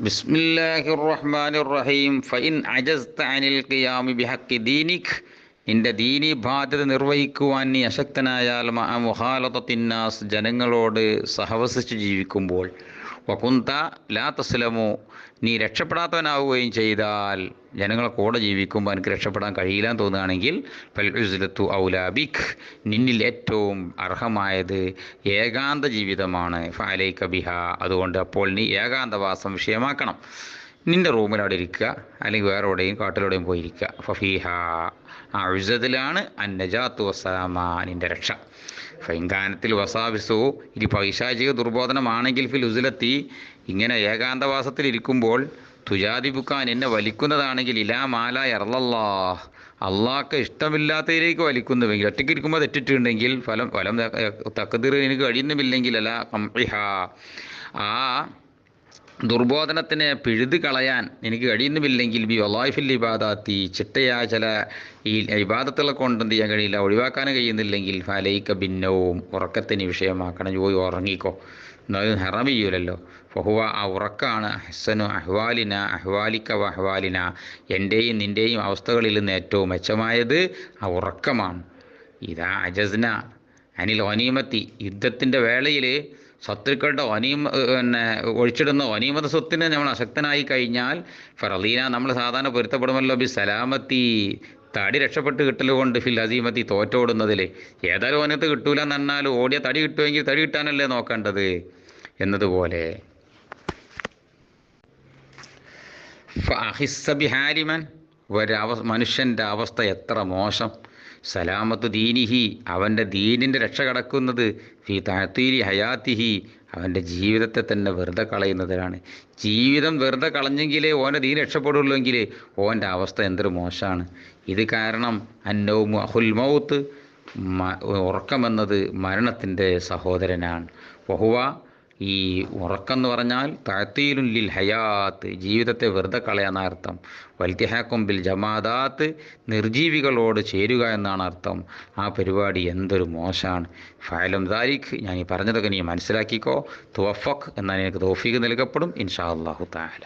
ബിസ്മില്ലാഹിർ റഹ്മാനിർ റഹീം. ഫഇൻ അജസ്ത അനിൽ ഖിയാമി ബിഹഖി ദീനിക്, നിന്റെ ദീനി ബാധ്യത നിർവഹിക്കുവാൻ നീ അശക്തനായാൽ, മഅ മുഖാലതത്തിന്നാസ്, ജനങ്ങളോട് സഹവസിച്ച് ജീവിക്കുമ്പോൾ, വകുന്ത ലാ തസ്ലമു, നീ രക്ഷപ്പെടാത്തവനാവുകയും ചെയ്താൽ, ജനങ്ങളെ കൂടെ ജീവിക്കുമ്പോൾ എനിക്ക് രക്ഷപ്പെടാൻ കഴിയില്ലാന്ന് തോന്നുകയാണെങ്കിൽ, ഫൽ ഉസ്ലത്തു ഔലാ ബിക്, നിന്നിൽ ഏറ്റവും അർഹമായത് ഏകാന്ത ജീവിതമാണ്. ഫഅലൈക ബിഹ, അതുകൊണ്ട് അപ്പോൾ നീ ഏകാന്തവാസം വിഷയമാക്കണം. നിൻ്റെ റൂമിൽ അവിടെ ഇരിക്കുക, അല്ലെങ്കിൽ വേറെ എവിടെയും കാട്ടിലെവിടെയും പോയിരിക്കുക. ഫഫീഹ, ആ ഉസ്ലത്തിലാണ് അന്നജാത്തു വസ്സലാമ, നിൻ്റെ രക്ഷ. ഫൈൻകാനത്തിൽ വസാവിസു, ഇനി പൈശാചിക ദുർബോധനമാണെങ്കിൽ, ഫിൽ ഉസ്ലത്തി, ഇങ്ങനെ ഏകാന്തവാസത്തിലിരിക്കുമ്പോൾ, തുജാദിബുക്കാൻ, എന്നെ വലിക്കുന്നതാണെങ്കിൽ, ഇലാ മാല എറലല്ലാഹ്, അള്ളാഹ്ക്ക് ഇഷ്ടമില്ലാത്തതിലേക്ക് വലിക്കുന്നുവെങ്കിൽ, ഒറ്റയ്ക്ക് ഇരിക്കുമ്പോൾ തെറ്റിട്ടുണ്ടെങ്കിൽ, ഫലം തക്കതിർ എനിക്ക് കഴിയുന്നുമില്ലെങ്കിൽ, അല്ല കംഇഹ, ആ ദുർബോധനത്തിനെ പിഴുത് കളയാൻ എനിക്ക് കഴിയുന്നുമില്ലെങ്കിൽ, ബി വലായിഫിൽ ഇബാദാത്തി, ചിട്ടയായ ചില ഈ ഇബാദത്തുകളെ കൊണ്ട് എന്ത് ചെയ്യാൻ കഴിയില്ല, ഒഴിവാക്കാൻ കഴിയുന്നില്ലെങ്കിൽ, ഫലൈക്ക ഭിന്നവും, ഉറക്കത്തിന് വിഷയമാക്കണം. പോയി ഉറങ്ങിക്കോ, എന്നാലും ഹറം ചെയ്യൂലല്ലോ. ഫഹുവ, ആ ഉറക്കാണ് ഹസനു അഹ്വാലിന അഹ്വാലിക്ക വ അഹ്വാലിന, എൻ്റെയും നിൻ്റെയും അവസ്ഥകളിൽ നിന്ന് ഏറ്റവും മെച്ചമായത് ആ ഉറക്കമാണ്. ഇതാ അജസ്ന അനിൽ ഒനീമത്തി, യുദ്ധത്തിൻ്റെ വേളയിൽ ശത്രുക്കളുടെ ഒഴിച്ചിടുന്ന ഒനീമത സ്വത്തിന് നമ്മൾ അശക്തനായി കഴിഞ്ഞാൽ, ഫറലീന, നമ്മൾ സാധാരണ പൊരുത്തപ്പെടുമല്ലോ, ബി സലാമത്തി, തടി രക്ഷപ്പെട്ട് കിട്ടൽ കൊണ്ട്, ഫിൽ അസീമത്തി, തോറ്റോടുന്നതിൽ. ഏതായാലും ഓനത്ത് കിട്ടൂല എന്ന് പറഞ്ഞാൽ, ഓടിയ തടി കിട്ടുമെങ്കിൽ തടി കിട്ടാനല്ലേ നോക്കേണ്ടത് എന്നതുപോലെ. ഫഹിസ്സബിഹാരിമൻ, മനുഷ്യൻ്റെ അവസ്ഥ എത്ര മോശം. സലാമത്തു ദീനിഹി, അവൻ്റെ ദീനിൻ്റെ രക്ഷ കടക്കുന്നത്, ഫി തഅ്തീലി ഹയാത്തിഹി, അവൻ്റെ ജീവിതത്തെ തന്നെ വെറുതെ കളയുന്നതിലാണ്. ജീവിതം വെറുതെ കളഞ്ഞെങ്കിലേ ഓൻ്റെ ദീൻ രക്ഷപ്പെടുള്ളൂ എങ്കിൽ ഓൻ്റെ അവസ്ഥ എന്തൊരു മോശമാണ്. ഇത് കാരണം അന്നൗമു അഹുൽ മൗത്ത്, ഉറക്കമെന്നത് മരണത്തിൻ്റെ സഹോദരനാണ്. വഹുവ, ഈ ഉറക്കം എന്ന് പറഞ്ഞാൽ തഅ്തീലുൻ ലിൽ ഹയാത്ത്, ജീവിതത്തെ വെറുതെ കളയാൻ അർത്ഥം. വൽത്തിഹാക്കും ബിൽ ജമാദാത്ത്, നിർജീവികളോട് ചേരുക എന്നാണ് അർത്ഥം. ആ പരിപാടി എന്തൊരു മോശമാണ്. ഫഅലം ദാലിക്, ഞാൻ ഈ പറഞ്ഞതൊക്കെ നീ മനസ്സിലാക്കിക്കോ. തുവഫഖ്, എന്നാൽ നിനക്ക് തൗഫീഖ് നൽകപ്പെടും ഇൻഷാ അല്ലാഹു തആല.